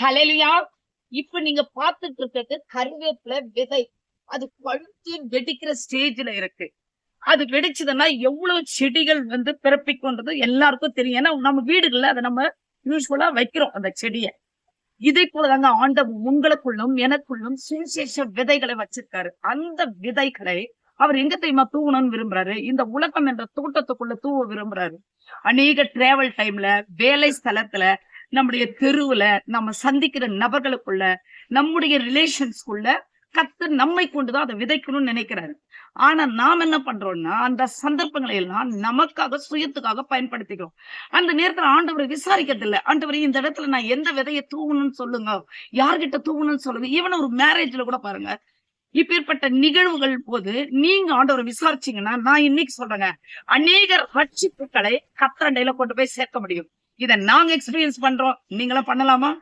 ஹalleluya. இப்ப நீங்க பார்த்துட்டு இருக்கிறது கருவேப்பிலை விதை. அது பழுத்து வெடிக்கிற ஸ்டேஜ்ல இருக்கு. அது வெடிச்சதுன்னா எவ்வளவு செடிகள் பிறப்பிக்கும்ன்றது எல்லாருக்கும் தெரியும். ஏன்னா நம்ம வீடுகள்ல அதை நம்ம யூஸ்வலா வைக்கிறோம் அந்த செடிய. இதை போலதாங்க ஆண்டவர் உங்களுக்குள்ளும் எனக்குள்ளும் சுவிசேஷ விதைகளை வச்சிருக்காரு. அந்த விதைகளை அவர் எங்க தெரியுமா தூவணும்னு விரும்புறாரு? இந்த உலகம் என்ற தோட்டத்துக்குள்ள தூவ விரும்புறாரு. அநேக டிராவல் டைம்ல, வேலை ஸ்தலத்துல, நம்முடைய தெருவுல, நம்ம சந்திக்கிற நபர்களுக்குள்ள, நம்முடைய ரிலேஷன்ஸ்குள்ள கர்த்தர் நம்மை கொண்டுதான் அதை விதைக்கணும்னு நினைக்கிறாரு. ஆனா நாம் என்ன பண்றோம்னா, அந்த சந்தர்ப்பங்களை எல்லாம் நமக்காக, சுயத்துக்காக பயன்படுத்திக்கிறோம். அந்த நேரத்துல ஆண்டவரை விசாரிக்கிறது இல்ல. ஆண்டவரே இந்த இடத்துல நான் எந்த விதைய தூவணும்னு சொல்லுங்க. யார்கிட்ட தூவணும்னு சொல்லுங்க. ஈவன் ஒரு மேரேஜ்ல கூட பாருங்க. இப்பேற்பட்ட நிகழ்வுகள் போது நீங்க ஆண்டவரை விசாரிச்சீங்கன்னா, நான் இன்னைக்கு சொல்றேங்க, அநேக ரட்சிப்புகளை கர்த்தர் அண்டையில கொண்டு போய் சேர்க்க முடியும். இத நாங்க எக்ஸ்பீரியன்ஸ் பண்றோம். நீங்களும் பண்ணலாமா?